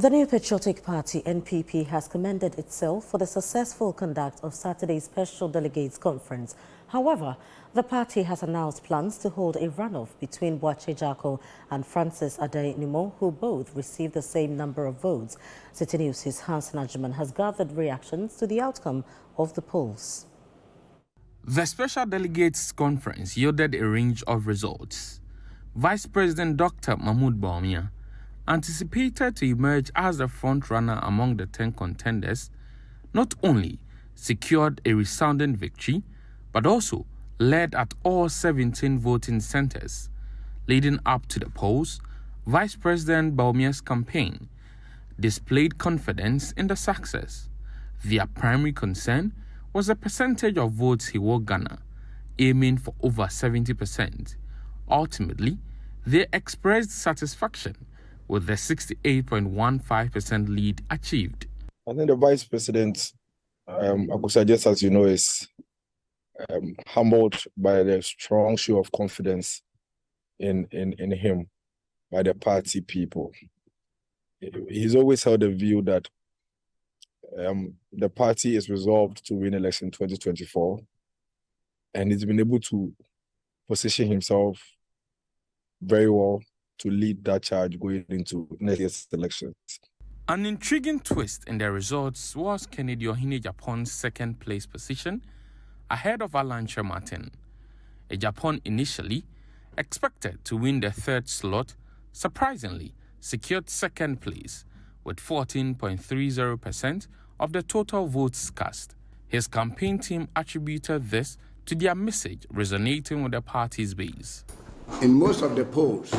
The New Patriotic Party, NPP, has commended itself for the successful conduct of Saturday's Special Delegates Conference. However, the party has announced plans to hold a runoff between Agyarko and Addai-Nimoh, who both received the same number of votes. Citi News' Hansen Agyarko has gathered reactions to the outcome of the polls. The Special Delegates Conference yielded a range of results. Vice President Dr. Mahmoud Bawumia anticipated to emerge as the front-runner among the 10 contenders, not only secured a resounding victory, but also led at all 17 voting centers. Leading up to the polls, Vice President Bawumia's campaign displayed confidence in the success. Their primary concern was the percentage of votes he won Ghana, aiming for over 70%. Ultimately, they expressed satisfaction with the 68.15% lead achieved. I think the Vice President, Akusa, just as you know, is humbled by the strong show of confidence in him by the party people. He's always held the view that the party is resolved to win election 2024, and he's been able to position himself very well to lead that charge going into next year's elections. An intriguing twist in the results was Kennedy Agyarko's second place position ahead of Alan Kyerematen. Agyarko initially expected to win the third slot, surprisingly secured second place with 14.30% of the total votes cast. His campaign team attributed this to their message resonating with the party's base. In most of the polls,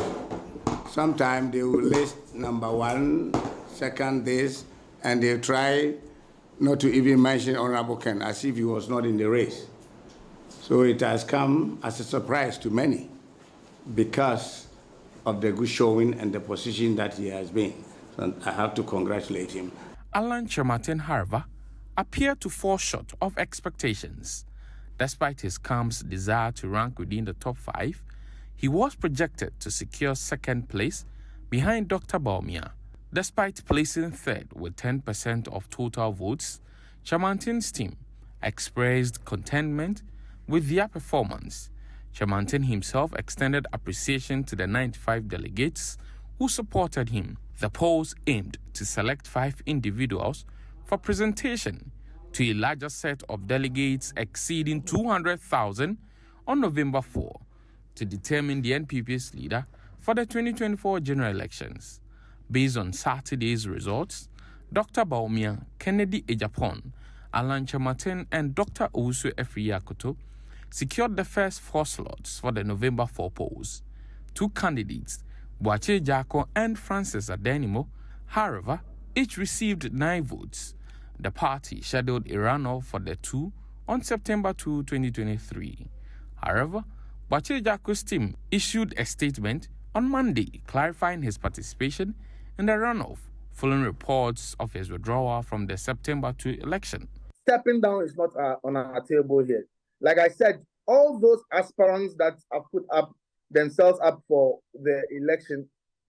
sometimes they will list number one, second this, and they try not to even mention Honorable Ken as if he was not in the race. So it has come as a surprise to many because of the good showing and the position that he has been. So I have to congratulate him. Alan Kyerematen, however, appeared to fall short of expectations. Despite his camp's desire to rank within the top 5, he was projected to secure second place behind Dr. Bawumia. Despite placing third with 10% of total votes, Kyerematen's team expressed contentment with their performance. Kyerematen himself extended appreciation to the 95 delegates who supported him. The polls aimed to select 5 individuals for presentation to a larger set of delegates exceeding 200,000 on November 4 to determine the NPP's leader for the 2024 general elections. Based on Saturday's results, Dr. Bawumia, Kennedy Agyarko, Alan Kyerematen, and Dr. Owusu Efriyakoto secured the first 4 slots for the November 4 polls. 2 candidates, Agyarko and Addai-Nimoh, however, each received 9 votes. The party scheduled a runoff for the 2 on September 2, 2023. However, Agyarko's team issued a statement on Monday clarifying his participation in the runoff following reports of his withdrawal from the September 2 election. Stepping down is not on our table here. Like I said, all those aspirants that have put up themselves up for the election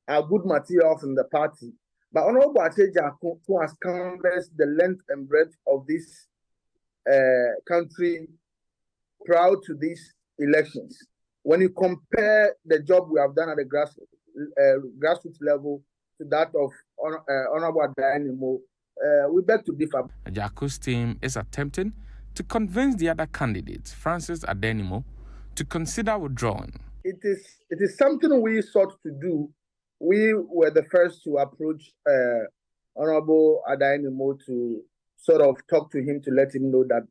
are good materials in the party. But Honorable Agyarko, who has canvassed the length and breadth of this country prior to these elections, when you compare the job we have done at the grassroots level to that of Honorable Addai-Nimoh, we beg to differ. Agyarko's team is attempting to convince the other candidates, Addai-Nimoh, to consider withdrawing. It is something we sought to do. We were the first to approach Honorable Addai-Nimoh to sort of talk to him to let him know that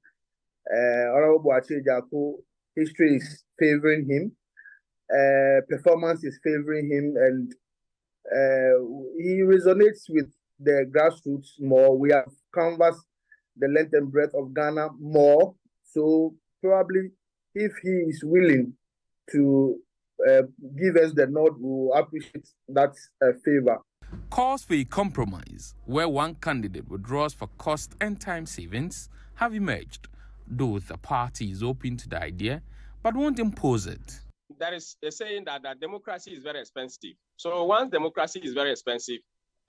Honorable Agyarko, history is favoring him, performance is favoring him, and he resonates with the grassroots more. We have canvassed the length and breadth of Ghana more, so probably if he is willing to give us the nod, we will appreciate that favor. Calls for a compromise where one candidate withdraws for cost and time savings have emerged, though the party is open to the idea but won't impose it. There is a saying that democracy is very expensive. So once democracy is very expensive,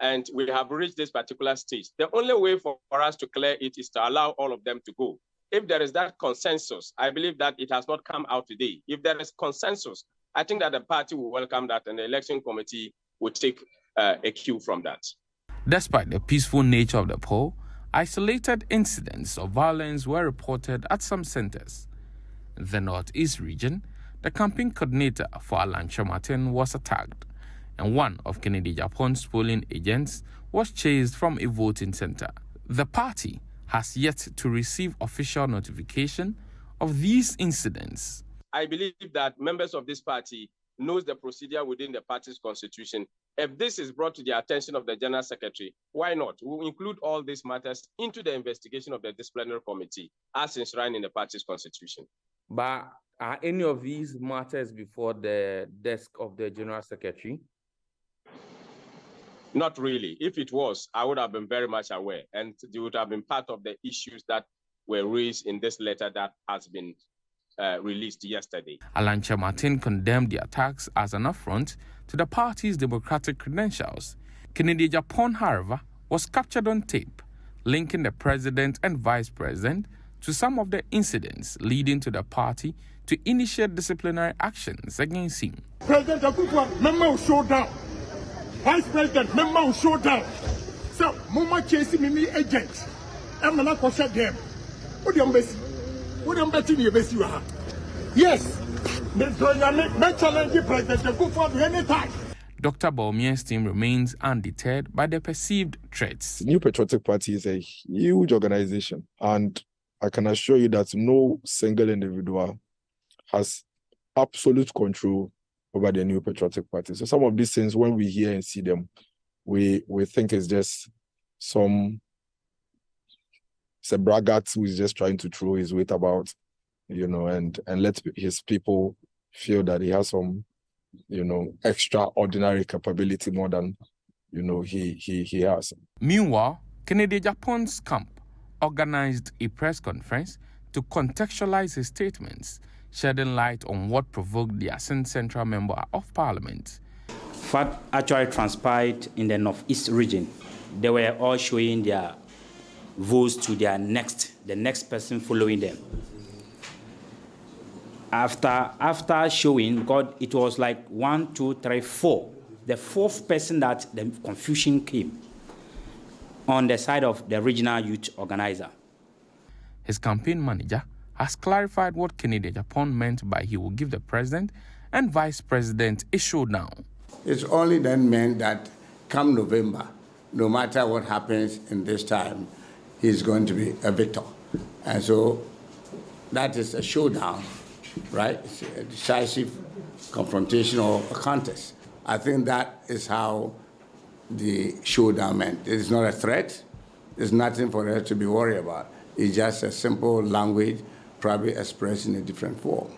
and we have reached this particular stage. The only way for us to clear it is to allow all of them to go. If there is that consensus, I believe that it has not come out today. If there is consensus, I think that the party will welcome that and the election committee will take a cue from that. Despite the peaceful nature of the poll, isolated incidents of violence were reported at some centers. In the Northeast region, the campaign coordinator for Alancha Martin was attacked, and one of Kennedy Japon's polling agents was chased from a voting center. The party has yet to receive official notification of these incidents. I believe that members of this party knows the procedure within the party's constitution. If this is brought to the attention of the General Secretary, why not? We will include all these matters into the investigation of the disciplinary committee as enshrined in the party's constitution. But are any of these matters before the desk of the General Secretary? Not really. If it was, I would have been very much aware, and it would have been part of the issues that were raised in this letter that has been released yesterday. Alancha Martin condemned the attacks as an affront to the party's democratic credentials. Kennedy Japan, however, was captured on tape, linking the president and vice president to some of the incidents leading to the party to initiate disciplinary actions against him. President Akufo, member will show down. Vice President, member will show down. So, Mama chasing me agents. I'm not going to shut them. What do you mean? What do you mean? Yes. Let's challenge President Akufo anytime. Dr. Bawumia's team remains undeterred by the perceived threats. The New Patriotic Party is a huge organization, and I can assure you that no single individual has absolute control over the New Patriotic Party. So some of these things, when we hear and see them, we think it's just some braggart who is just trying to throw his weight about, and let his people feel that he has some, extraordinary capability more than, he has. Meanwhile, Kennedy Japan's camp organized a press conference to contextualize his statements, shedding light on what provoked the Assin Central Member of Parliament. What actually transpired in the Northeast region, they were all showing their votes to the next person following them. After showing, God, it was like 1, 2, 3, 4. The fourth person that the confusion came on the side of the regional youth organizer. His campaign manager has clarified what Kennedy Japan meant by he will give the president and vice president a showdown. It's only then meant that come November, no matter what happens in this time, he's going to be a victor. And so that is a showdown, right? It's a decisive confrontation or a contest. I think that is how the showdown meant. It's not a threat. There's nothing for us to be worried about. It's just a simple language, probably expressed in a different form.